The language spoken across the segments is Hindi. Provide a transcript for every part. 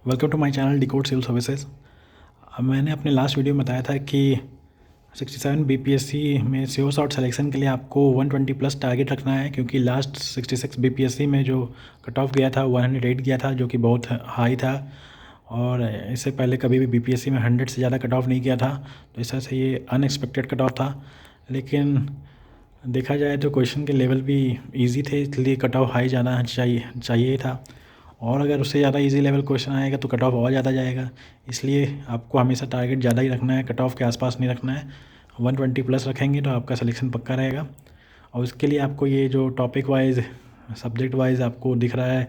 Welcome to my channel decode civil services. मैंने अपने लास्ट वीडियो में बताया था कि 67 बीपीएससी में श्योर शॉट सिलेक्शन के लिए आपको 120 प्लस टारगेट रखना है, क्योंकि लास्ट 66 बीपीएससी में जो कट ऑफ गया था 108 गया था, जो कि बहुत हाई था। और इससे पहले कभी भी बीपीएससी में 100 से ज़्यादा कट ऑफ नहीं किया था, तो इस तरह से ये अनएक्सपेक्टेड कट ऑफ था। लेकिन देखा जाए तो क्वेश्चन के लेवल भी ईजी थे, इसलिए कट ऑफ हाई जाना चाहिए था। और अगर उससे ज़्यादा इजी लेवल क्वेश्चन आएगा तो कट ऑफ और ज़्यादा जाएगा। इसलिए आपको हमेशा टारगेट ज़्यादा ही रखना है, कट ऑफ के आसपास नहीं रखना है। 120 प्लस रखेंगे तो आपका सिलेक्शन पक्का रहेगा। और उसके लिए आपको ये जो टॉपिक वाइज सब्जेक्ट वाइज आपको दिख रहा है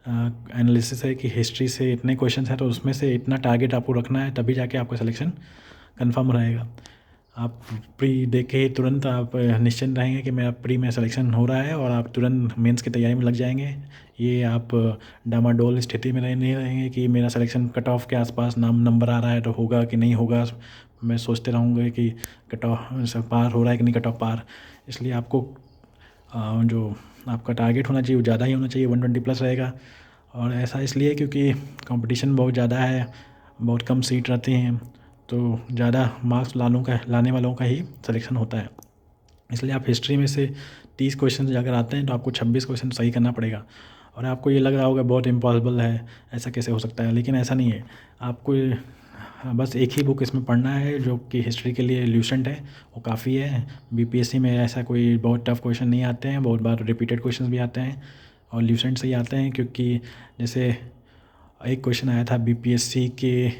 एनालिसिस है कि हिस्ट्री से इतने क्वेश्चन हैं, तो उसमें से इतना टारगेट आपको रखना है, तभी जाके आपका सिलेक्शन कन्फर्म रहेगा। आप प्री देख के ही तुरंत आप निश्चिंत रहेंगे कि मेरा प्री में सिलेक्शन हो रहा है, और आप तुरंत मेंस की तैयारी में लग जाएंगे। ये आप डामाडोल स्थिति में नहीं रहेंगे कि मेरा सिलेक्शन कट ऑफ के आसपास नंबर आ रहा है तो होगा कि नहीं होगा। मैं सोचते रहूँगा कि कट ऑफ पार हो रहा है कि नहीं कट ऑफ पार। इसलिए आपको जो आपका टारगेट होना चाहिए वो ज़्यादा ही होना चाहिए, 120 प्लस रहेगा। और ऐसा इसलिए क्योंकि कंपटीशन बहुत ज़्यादा है, बहुत कम सीट रहती हैं, तो ज़्यादा मार्क्स लाने वालों का ही सिलेक्शन होता है। इसलिए आप हिस्ट्री में से 30 क्वेश्चन अगर आते हैं तो आपको 26 क्वेश्चन सही करना पड़ेगा। और आपको ये लग रहा होगा बहुत इम्पॉसिबल है, ऐसा कैसे हो सकता है, लेकिन ऐसा नहीं है। आपको बस एक ही बुक इसमें पढ़ना है जो कि हिस्ट्री के लिए ल्यूसेंट है, वो काफ़ी है। बीपीएससी में ऐसा कोई बहुत टफ क्वेश्चन नहीं आते हैं, बहुत बार रिपीटेड क्वेश्चन भी आते हैं और ल्यूसेंट से ही आते हैं। क्योंकि जैसे एक क्वेश्चन आया था बीपीएससी के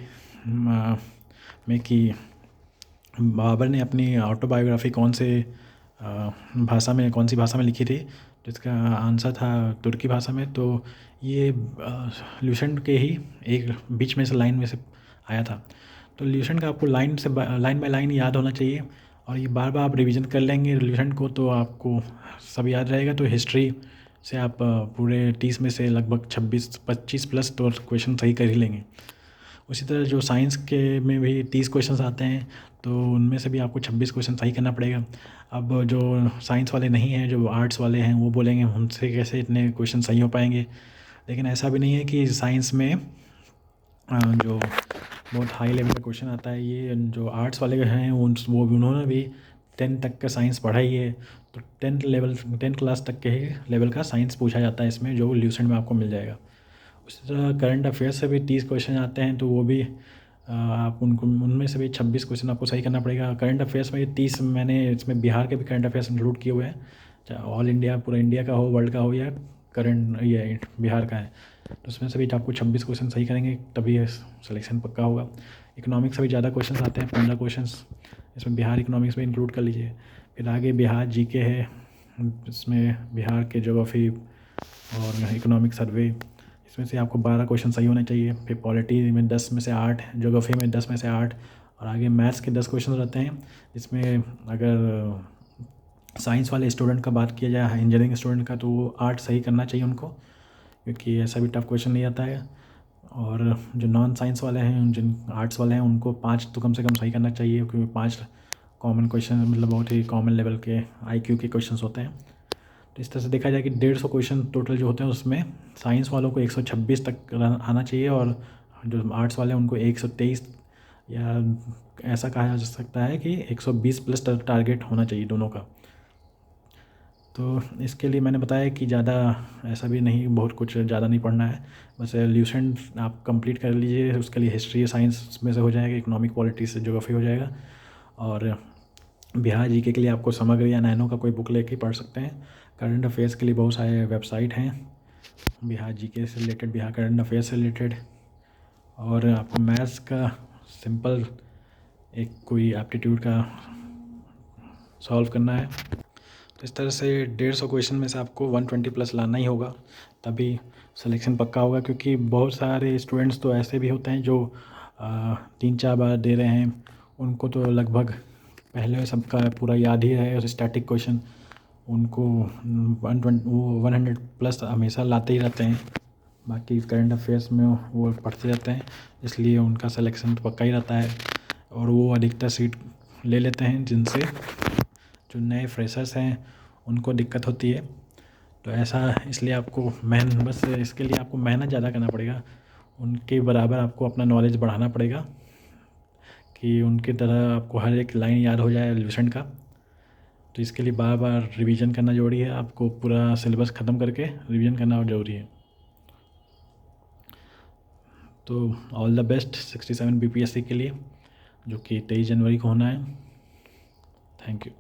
में कि बाबर ने अपनी ऑटोबायोग्राफी कौन सी भाषा में लिखी थी, जिसका आंसर था तुर्की भाषा में। तो ये ल्यूसेंट के ही एक बीच में से लाइन में से आया था। तो ल्यूसेंट का आपको लाइन बाय लाइन याद होना चाहिए, और ये बार बार आप रिवीजन कर लेंगे ल्यूसेंट को तो आपको सब याद रहेगा। तो हिस्ट्री से आप पूरे 30 में से लगभग 26-25 प्लस तो क्वेश्चन सही कर ही लेंगे। उसी तरह जो साइंस के में भी 30 क्वेश्चंस आते हैं, तो उनमें से भी आपको 26 क्वेश्चन सही करना पड़ेगा। अब जो साइंस वाले नहीं हैं, जो आर्ट्स वाले हैं, वो बोलेंगे उनसे कैसे इतने क्वेश्चन सही हो पाएंगे। लेकिन ऐसा भी नहीं है कि साइंस में जो बहुत हाई लेवल का क्वेश्चन आता है, ये जो आर्ट्स वाले हैं उन्होंने भी 10 तक का साइंस पढ़ा ही है। तो 10 क्लास तक के ही लेवल का साइंस पूछा जाता है इसमें, जो ल्यूसेंट में आपको मिल जाएगा। उसी तरह करंट अफेयर्स से भी 30 क्वेश्चन आते हैं, तो वो भी आप उनको उनमें से भी 26 क्वेश्चन आपको सही करना पड़ेगा। करंट अफेयर्स में ये 30 मैंने इसमें बिहार के भी करंट अफेयर्स इंक्लूड किए हुए हैं, चाहे ऑल इंडिया पूरा इंडिया का हो, वर्ल्ड का हो, या करंट ये बिहार का है। तो उसमें से भी आपको 26 क्वेश्चन सही करेंगे तभी सिलेक्शन पक्का होगा। इकोनॉमिक्स से भी ज़्यादा क्वेश्चन आते हैं, 15 क्वेश्चन, इसमें बिहार इकोनॉमिक्स में इंक्लूड कर लीजिए। फिर आगे बिहार जीके है, इसमें बिहार के ज्योग्राफी और इकोनॉमिक सर्वे, इसमें से आपको 12 क्वेश्चन सही होने चाहिए। फिर पॉलिटी में 10 में से 8, ज्योग्राफी में 10 में से 8, और आगे मैथ्स के 10 क्वेश्चन रहते हैं। इसमें अगर साइंस वाले स्टूडेंट का बात किया जाए, इंजीनियरिंग स्टूडेंट का, तो वो 8 सही करना चाहिए उनको, क्योंकि ऐसा भी टफ क्वेश्चन नहीं आता है। और जो नॉन साइंस वाले हैं, जिन आर्ट्स वाले हैं, उनको 5 तो कम से कम सही करना चाहिए, क्योंकि 5 कॉमन क्वेश्चन मतलब बहुत ही कॉमन लेवल के आईक्यू के क्वेश्चन होते हैं। तो इस तरह से देखा जाए कि 150 क्वेश्चन टोटल जो होते हैं, उसमें साइंस वालों को 126 तक आना चाहिए, और जो आर्ट्स वाले हैं उनको 123, या ऐसा कहा जा सकता है कि 120 प्लस टारगेट होना चाहिए दोनों का। तो इसके लिए मैंने बताया कि ज़्यादा ऐसा भी नहीं, बहुत कुछ ज़्यादा नहीं पढ़ना है। बस ल्यूसेंट आप कंप्लीट कर लीजिए, उसके लिए हिस्ट्री साइंस में से हो जाएगा, इकोनॉमिक पॉलिटी से ज्योग्राफी हो जाएगा। और बिहार जीके के लिए आपको समग्र या नैनो का कोई बुक लेके पढ़ सकते हैं। करंट अफेयर्स के लिए बहुत सारे वेबसाइट हैं, बिहार जीके से रिलेटेड, बिहार करंट अफेयर्स से रिलेटेड। और आपको मैथ्स का सिंपल एक कोई एप्टीट्यूड का सॉल्व करना है। तो इस तरह से 150 क्वेश्चन में से आपको 120 प्लस लाना ही होगा, तभी सिलेक्शन पक्का होगा। क्योंकि बहुत सारे स्टूडेंट्स तो ऐसे भी होते हैं जो 3-4 बार दे रहे हैं, उनको तो लगभग पहले सबका पूरा याद ही है, और स्टैटिक क्वेश्चन उनको 100 प्लस हमेशा लाते ही रहते हैं। बाकी करंट अफेयर्स में वो पढ़ते रहते हैं, इसलिए उनका सिलेक्शन तो पक्का ही रहता है। और वो अधिकतर सीट ले लेते हैं, जिनसे जो नए फ्रेशर्स हैं उनको दिक्कत होती है। तो ऐसा इसलिए आपको बस इसके लिए आपको मेहनत ज़्यादा करना पड़ेगा। उनके बराबर आपको अपना नॉलेज बढ़ाना पड़ेगा कि उनकी तरह आपको हर एक लाइन याद हो जाए एलिवेशन का। तो इसके लिए बार बार रिवीजन करना ज़रूरी है, आपको पूरा सिलेबस ख़त्म करके रिवीजन करना और ज़रूरी है। तो ऑल द बेस्ट 67 BPSC के लिए, जो कि 23 जनवरी को होना है। Thank you.